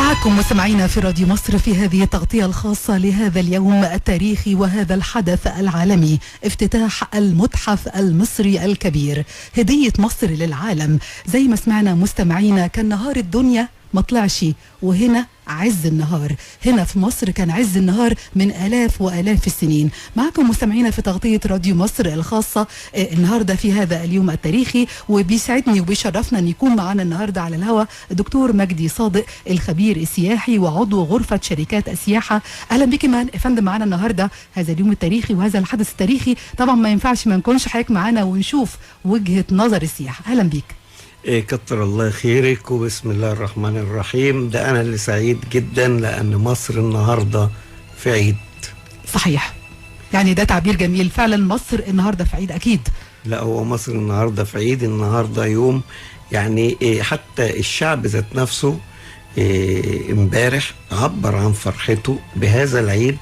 معكم مستمعينا في راديو مصر في هذه التغطية الخاصة لهذا اليوم التاريخي وهذا الحدث العالمي، افتتاح المتحف المصري الكبير، هدية مصر للعالم. زي ما سمعنا مستمعينا، كان نهار الدنيا ما طلعش، وهنا عز النهار. هنا في مصر كان عز النهار من آلاف وآلاف السنين. معكم مستمعينا في تغطية راديو مصر الخاصة النهاردة في هذا اليوم التاريخي، وبيسعدني وبيشرفنا أن يكون معنا النهاردة على الهواء الدكتور مجدي صادق، الخبير السياحي وعضو غرفة شركات السياحة. أهلا بك فندم معنا النهاردة هذا اليوم التاريخي وهذا الحدث التاريخي. طبعا ما ينفعش ما نكونش حضرتك معنا ونشوف وجهة نظر السياحة. أهلا بك. كتر الله خيرك، وبسم الله الرحمن الرحيم. ده أنا اللي سعيد جدا لأن مصر النهاردة في عيد. صحيح، يعني ده تعبير جميل فعلا. مصر النهاردة في عيد أكيد. لا، هو مصر النهاردة في عيد. النهاردة يوم يعني حتى الشعب ذات نفسه امبارح عبر عن فرحته بهذا العيد،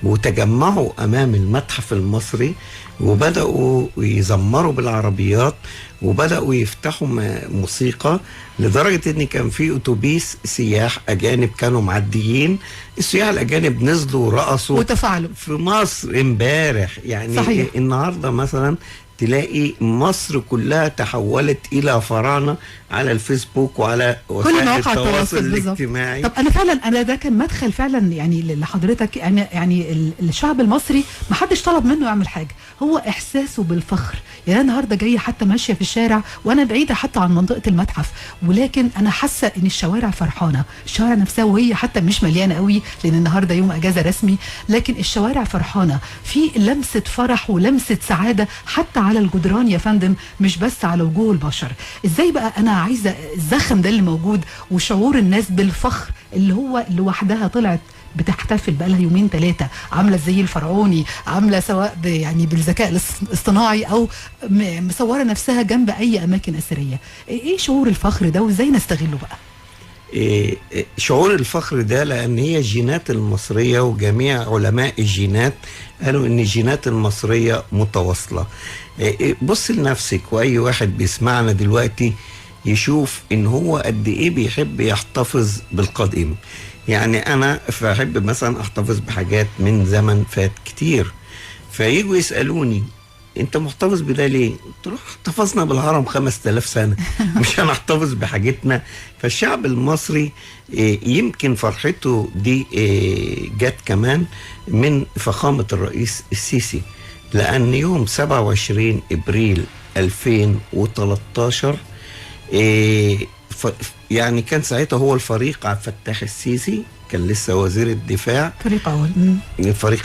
وتجمعوا أمام المتحف المصري وبدأوا يزمروا بالعربيات وبدأوا يفتحوا موسيقى، لدرجة ان كان في اتوبيس سياح اجانب كانوا معديين. السياح الاجانب نزلوا ورقصوا وتفاعلوا في مصر امبارح. يعني صحيح. النهارده مثلا تلاقي مصر كلها تحولت الى فراعنه على الفيسبوك وعلى وسائل التواصل الاجتماعي. طب انا ده كان مدخل فعلا يعني لحضرتك. يعني الشعب المصري ما حدش طلب منه يعمل حاجه، هو احساسه بالفخر. يعني انا النهارده جايه حتى ماشيه في الشارع وانا بعيده حتى عن منطقه المتحف، ولكن انا حاسه ان الشوارع فرحانه، الشوارع نفسها وهي حتى مش مليانه قوي لان النهارده يوم اجازه رسمي، لكن الشوارع فرحانه، في لمسه فرح ولمسه سعاده حتى على الجدران يا فندم، مش بس على وجوه البشر. ازاي بقى انا عايزه الزخم ده اللي موجود وشعور الناس بالفخر اللي هو لوحدها طلعت بتحتفل بقى لها يومين ثلاثه، عامله زي الفرعوني، عامله سواء يعني بالذكاء الاصطناعي او مصوره نفسها جنب اي اماكن اثريه. ايه شعور الفخر ده وازاي نستغله بقى؟ شعور الفخر ده لان هي الجينات المصريه، وجميع علماء الجينات قالوا ان الجينات المصريه متواصله. بص لنفسك، واي واحد بيسمعنا دلوقتي يشوف ان هو قد ايه بيحب يحتفظ بالقديم. يعني انا بحب مثلا احتفظ بحاجات من زمن فات كتير، فييجوا يسالوني انت محتفظ بده ليه؟ قلت له احتفظنا بالهرم 5000 سنه مش هنحتفظ بحاجتنا. فالشعب المصري يمكن فرحته دي جت كمان من فخامه الرئيس السيسي، لان يوم 27 ابريل 2013 يعني كان ساعتها هو الفريق عبد الفتاح السيسي، كان لسه وزير الدفاع، فريق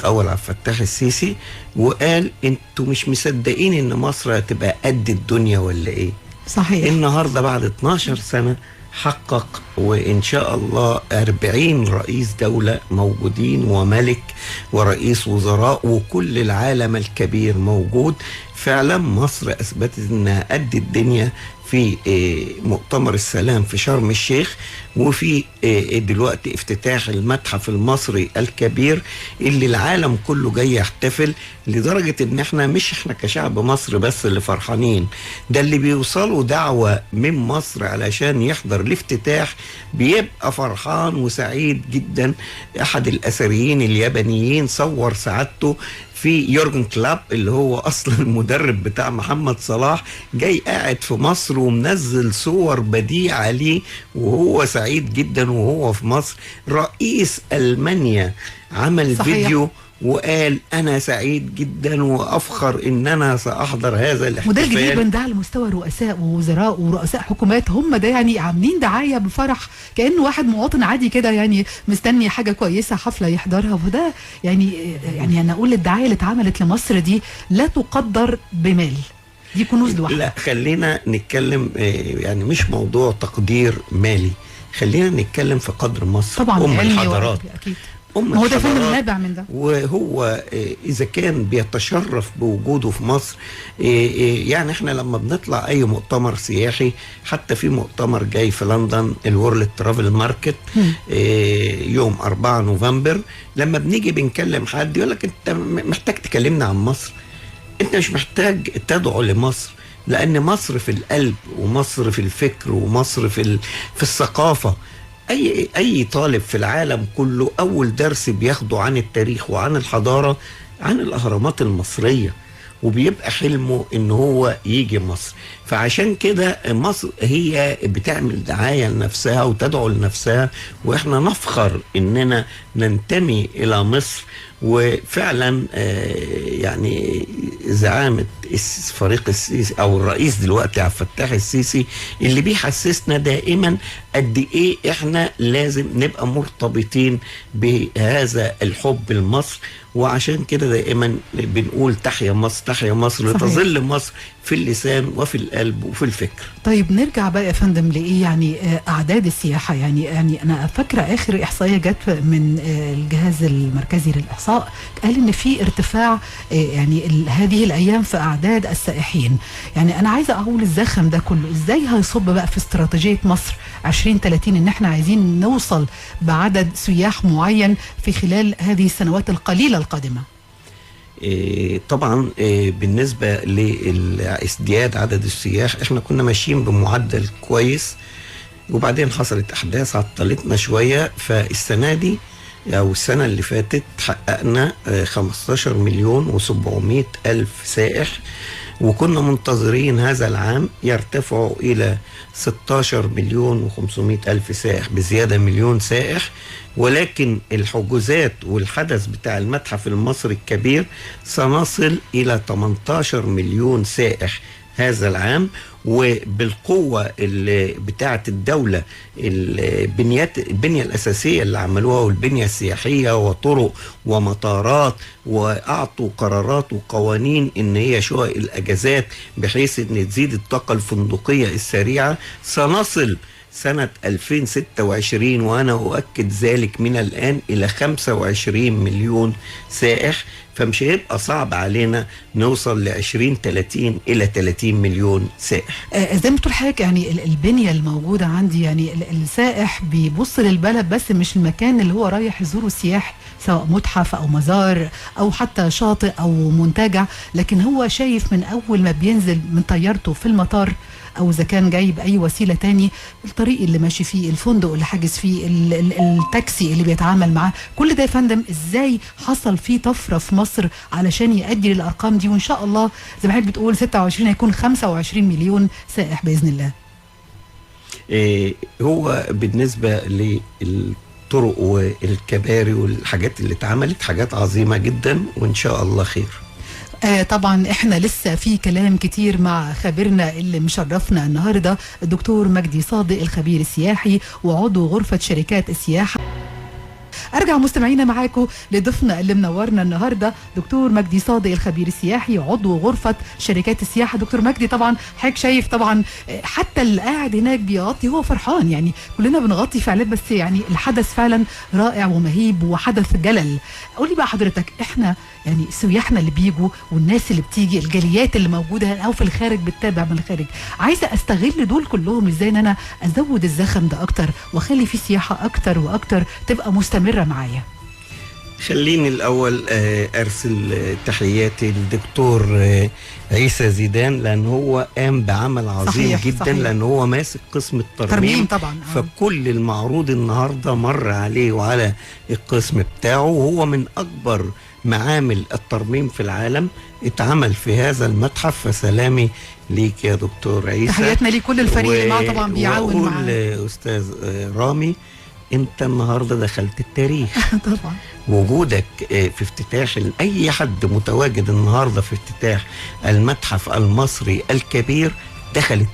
اول عبد الفتاح السيسي، وقال انتوا مش مصدقين ان مصر هتبقى قد الدنيا ولا ايه؟ صحيح. النهارده بعد 12 سنه حقق، وإن شاء الله 40 رئيس دولة موجودين وملك ورئيس وزراء وكل العالم الكبير موجود. فعلا مصر أثبتت أنها قد الدنيا في مؤتمر السلام في شرم الشيخ، وفي دلوقتي افتتاح المتحف المصري الكبير اللي العالم كله جاي يحتفل، لدرجة ان احنا كشعب مصر بس اللي فرحانين، ده اللي بيوصلوا دعوة من مصر علشان يحضر الافتتاح بيبقى فرحان وسعيد جدا. احد الاثريين اليابانيين صور سعادته في يورجن كلوب اللي هو اصلا المدرب بتاع محمد صلاح، جاي قاعد في مصر ومنزل صور بديعة ليه وهو سعيد جدا وهو في مصر. رئيس ألمانيا عمل صحيح. فيديو وقال انا سعيد جدا وافخر ان انا ساحضر هذا الاحتفال. وده الجديد من ده على مستوى رؤساء ووزراء ورؤساء حكومات، هم ده يعني عاملين دعايه بفرح كانه واحد مواطن عادي كده يعني مستني حاجه كويسه حفله يحضرها. وده يعني انا اقول الدعايه اللي اتعملت لمصر دي لا تقدر بمال، دي كنوز لوحدها. لا، خلينا نتكلم يعني مش موضوع تقدير مالي، خلينا نتكلم في قدر مصر. طبعا ام الحضارات اكيد. هو ده فيلم نابع من ده، وهو اذا كان بيتشرف بوجوده في مصر. يعني احنا لما بنطلع اي مؤتمر سياحي، حتى في مؤتمر جاي في لندن الورلد ترافل ماركت يوم 4 نوفمبر، لما بنيجي بنكلم حد يقول لك انت محتاج تكلمنا عن مصر، انت مش محتاج تدعو لمصر، لان مصر في القلب ومصر في الفكر ومصر في الثقافة. اي طالب في العالم كله اول درس بياخده عن التاريخ وعن الحضاره عن الاهرامات المصريه، وبيبقى حلمه ان هو يجي مصر. فعشان كده مصر هي بتعمل دعاية لنفسها وتدعو لنفسها، واحنا نفخر اننا ننتمي الى مصر. وفعلا يعني زعامة فريق السيسي او الرئيس دلوقتي عبد الفتاح السيسي اللي بيحسسنا دائما قد ايه احنا لازم نبقى مرتبطين بهذا الحب لمصر. وعشان كده دائما بنقول تحيا مصر تحيا مصر، لتظل مصر في اللسان وفي القلب وفي الفكر. طيب نرجع بقى يا فندم لايه يعني اعداد السياحه. يعني انا فاكره اخر احصائيه جت من الجهاز المركزي للاحصاء، قال ان في ارتفاع يعني هذه الايام في اعداد السائحين. يعني انا عايزه اقول الزخم ده كله ازاي هيصب بقى في استراتيجيه مصر 2030 ان احنا عايزين نوصل بعدد سياح معين في خلال هذه السنوات القليله القادمه؟ طبعا بالنسبة لازدياد عدد السياح احنا كنا ماشيين بمعدل كويس، وبعدين حصلت احداث عطلتنا شوية. فالسنة دي او السنة اللي فاتت حققنا 15 مليون و700 ألف سائح، وكنا منتظرين هذا العام يرتفعوا إلى 16 مليون و500 ألف سائح، بزيادة مليون سائح. ولكن الحجوزات والحدث بتاع المتحف المصري الكبير سنصل إلى 18 مليون سائح هذا العام. وبالقوة اللي بتاعت الدولة، البنية الأساسية اللي عملوها والبنية السياحية وطرق ومطارات، وأعطوا قرارات وقوانين إن هي شقق الأجازات بحيث إن تزيد الطاقة الفندقية السريعة، سنصل سنة 2026 وأنا أؤكد ذلك من الآن إلى 25 مليون سائح. فمش هيبقى صعب علينا نوصل ل 2030 إلى 30 مليون سائح. زي ما بتقول حضرتك يعني البنية الموجودة عندي، يعني السائح بيبص للبلد بس مش المكان اللي هو رايح يزوره السياح، سواء متحف أو مزار أو حتى شاطئ أو منتجع، لكن هو شايف من أول ما بينزل من طيارته في المطار او اذا كان جاي باي وسيله تاني، الطريق اللي ماشي فيه، الفندق اللي حاجز فيه، التاكسي اللي بيتعامل معاه، كل ده يا فندم ازاي حصل فيه طفره في مصر علشان يؤدي للارقام دي؟ وان شاء الله زي ما حضرتك بتقول 26 هيكون 25 مليون سائح باذن الله. هو بالنسبه للطرق والكباري والحاجات اللي اتعملت حاجات عظيمه جدا وان شاء الله خير. طبعا احنا لسه في كلام كتير مع خبيرنا اللي مشرفنا النهارده الدكتور مجدي صادق، الخبير السياحي وعضو غرفة شركات السياحة. ارجع مستمعينا معاكم لضيفنا اللي منورنا النهارده دكتور مجدي صادق، الخبير السياحي وعضو غرفه شركات السياحه. دكتور مجدي طبعا حضرتك شايف طبعا حتى اللي قاعد هناك بيغطي هو فرحان، يعني كلنا بنغطي فعاليات، بس يعني الحدث فعلا رائع ومهيب وحدث جلل. قولي بقى حضرتك، احنا يعني سياحنا اللي بيجوا والناس اللي بتيجي، الجاليات اللي موجوده او في الخارج بتتابع من الخارج، عايزه استغل دول كلهم ازاي ان انا ازود الزخم ده اكتر واخلي فيه سياحه اكتر واكتر تبقى مستمره معايا؟ خليني الأول أرسل تحياتي للدكتور عيسى زيدان، لأن هو قام بعمل عظيم صحيح جدا صحيح. لأن هو ماسك قسم الترميم طبعا. فكل المعروض النهاردة مر عليه وعلى القسم بتاعه، وهو من أكبر معامل الترميم في العالم اتعمل في هذا المتحف. فسلامي ليك يا دكتور عيسى، تحياتنا لكل الفريق اللي معاه طبعا بيعاون معاه. أستاذ رامي، انت النهارده دخلت التاريخ طبعا. وجودك في افتتاح اي حد متواجد النهارده في افتتاح المتحف المصري الكبير دخل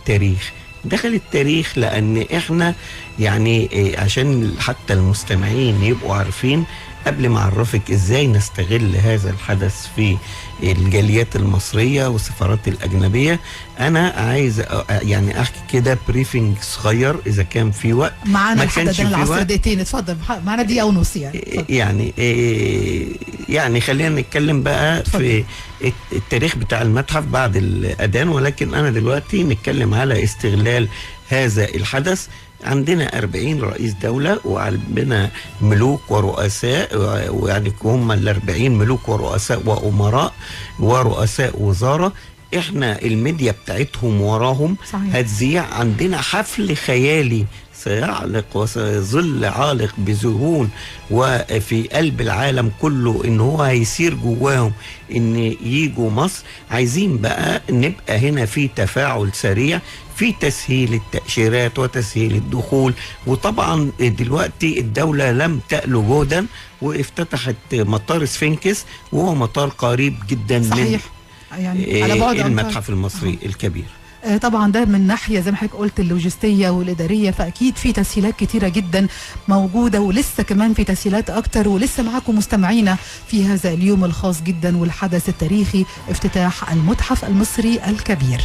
التاريخ لان احنا يعني عشان حتى المستمعين يبقوا عارفين، قبل ما اعرفك ازاي نستغل هذا الحدث في الجاليات المصريه والسفارات الاجنبيه، انا عايز يعني احكي كده بريفنج صغير اذا كان في وقت. معانا لحد العصر دقيقتين، اتفضل. معانا دقيقه ونص يعني خلينا نتكلم بقى في التاريخ بتاع المتحف بعد الاذان، ولكن انا دلوقتي نتكلم على استغلال هذا الحدث. عندنا 40 رئيس دولة وعندنا ملوك ورؤساء، ويعني هم 40 ملوك ورؤساء وأمراء ورؤساء وزارة. احنا الميديا بتاعتهم وراهم صحيح. هتذيع عندنا حفل خيالي سيعلق وسيظل عالق بذهون وفي قلب العالم كله ان هو هيصير جواهم ان يجوا مصر. عايزين بقى نبقى هنا في تفاعل سريع في تسهيل التأشيرات وتسهيل الدخول. وطبعا دلوقتي الدولة لم تألو جهدا وافتتحت مطار سفنكس وهو مطار قريب جدا صحيح. من يعني على بعد المتحف المصري الكبير. طبعا ده من ناحيه زي ما حضرتك قلت اللوجستيه والاداريه، فاكيد في تسهيلات كتيره جدا موجوده، ولسه كمان في تسهيلات اكتر. ولسه معاكم مستمعينا في هذا اليوم الخاص جدا والحدث التاريخي افتتاح المتحف المصري الكبير.